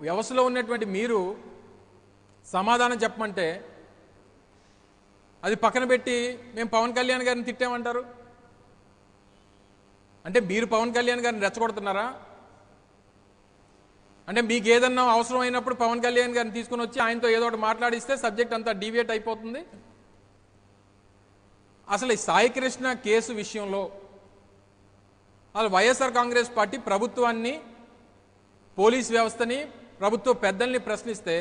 వ్యవస్థలో ఉన్నటువంటి మీరు సమాధానం చెప్పమంటే అది పక్కన పెట్టి మేము పవన్ కళ్యాణ్ గారిని తిట్టామంటారు. అంటే మీరు పవన్ కళ్యాణ్ గారిని రెచ్చగొడుతున్నారా? అంటే మీకు ఏదన్నా అవసరం అయినప్పుడు పవన్ కళ్యాణ్ గారిని తీసుకుని వచ్చి ఆయనతో ఏదో ఒకటి మాట్లాడిస్తే సబ్జెక్ట్ అంతా డీవియేట్ అయిపోతుంది. అసలు ఈ సాయి కృష్ణ కేసు విషయంలో అసలు వైఎస్ఆర్ కాంగ్రెస్ పార్టీ ప్రభుత్వాన్ని, పోలీస్ వ్యవస్థని, ప్రభుత్వ పెద్దల్ని ప్రశ్నిస్తే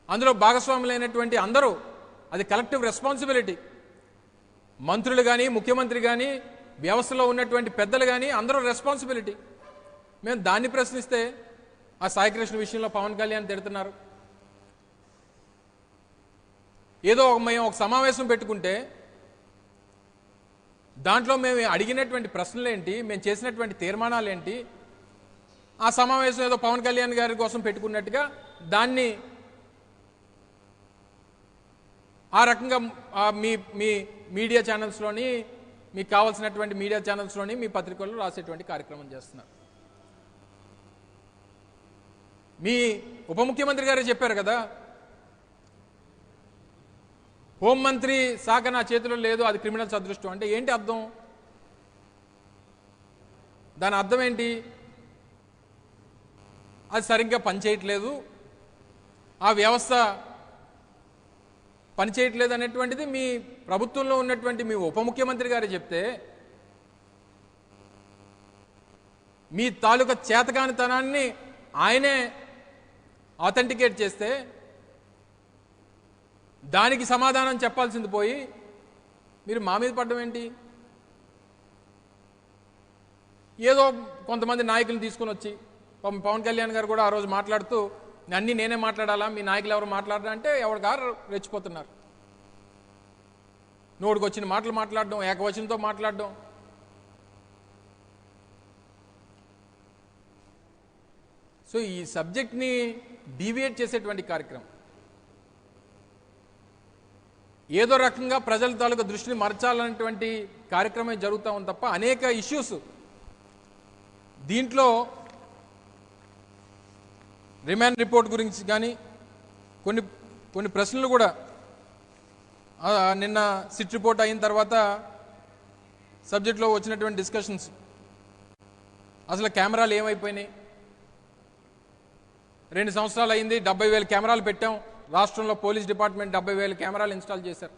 అందులో భాగస్వాములైనటువంటి అందరూ అది కలెక్టివ్ రెస్పాన్సిబిలిటీ. మంత్రులు కానీ, ముఖ్యమంత్రి కానీ, వ్యవస్థలో ఉన్నటువంటి పెద్దలు కానీ అందరూ రెస్పాన్సిబిలిటీ. మేము దాన్ని ప్రశ్నిస్తే ఆ సాయికృష్ణ విషయంలో పవన్ కళ్యాణ్ తిడుతున్నారు. ఏదో మేము ఒక సమావేశం పెట్టుకుంటే దాంట్లో మేము అడిగినటువంటి ప్రశ్నలు ఏంటి, మేము చేసినటువంటి తీర్మానాలు ఏంటి, ఆ సమావేశం ఏదో పవన్ కళ్యాణ్ గారి కోసం పెట్టుకున్నట్టుగా దాన్ని ఆ రకంగా మీ మీ మీడియా ఛానల్స్లోని, మీకు కావాల్సినటువంటి మీడియా ఛానల్స్లోని, మీ పత్రికల్లో రాసేటువంటి కార్యక్రమం చేస్తున్నారు. మీ ఉప ముఖ్యమంత్రి గారే చెప్పారు కదా, హోంమంత్రి శాఖ నా చేతిలో లేదు, అది క్రిమినల్స్ అదృష్టం. అంటే ఏంటి అర్థం? దాని అర్థం ఏంటి? అది సరిగ్గా పనిచేయట్లేదు, ఆ వ్యవస్థ పనిచేయట్లేదు అనేటువంటిది మీ ప్రభుత్వంలో ఉన్నటువంటి మీ ఉప ముఖ్యమంత్రి గారు చెప్తే, మీ తాలూకా చేతకానితనాన్ని ఆయనే ఆథెంటికేట్ చేస్తే దానికి సమాధానం చెప్పాల్సింది పోయి మీరు మా మీద పడడం ఏంటి? ఏదో కొంతమంది నాయకులను తీసుకుని వచ్చి, పవన్ కళ్యాణ్ గారు కూడా ఆ రోజు మాట్లాడుతూ అన్నీ నేనే మాట్లాడాలా, మీ నాయకులు ఎవరు మాట్లాడరా అంటే ఎవరి గారు రెచ్చిపోతున్నారు. నోటికి వచ్చిన మాటలు మాట్లాడడం, ఏకవచనంతో మాట్లాడడం. సో ఈ సబ్జెక్ట్ని డీవియేట్ చేసేటువంటి కార్యక్రమం, ఏదో రకంగా ప్రజల తాలూకా దృష్టిని మరచాలనేటువంటి కార్యక్రమం జరుగుతూ ఉంది తప్ప అనేక ఇష్యూస్ దీంట్లో రిమాండ్ రిపోర్ట్ గురించి కానీ కొన్ని ప్రశ్నలు కూడా నిన్న సిట్ రిపోర్ట్ అయిన తర్వాత సబ్జెక్ట్లో వచ్చినటువంటి డిస్కషన్స్, అసలు కెమెరాలు ఏమైపోయినాయి, 2 సంవత్సరాలు అయింది, 70,000 కెమెరాలు పెట్టాం రాష్ట్రంలో, పోలీస్ డిపార్ట్మెంట్ 70,000 కెమెరాలు ఇన్స్టాల్ చేశారు.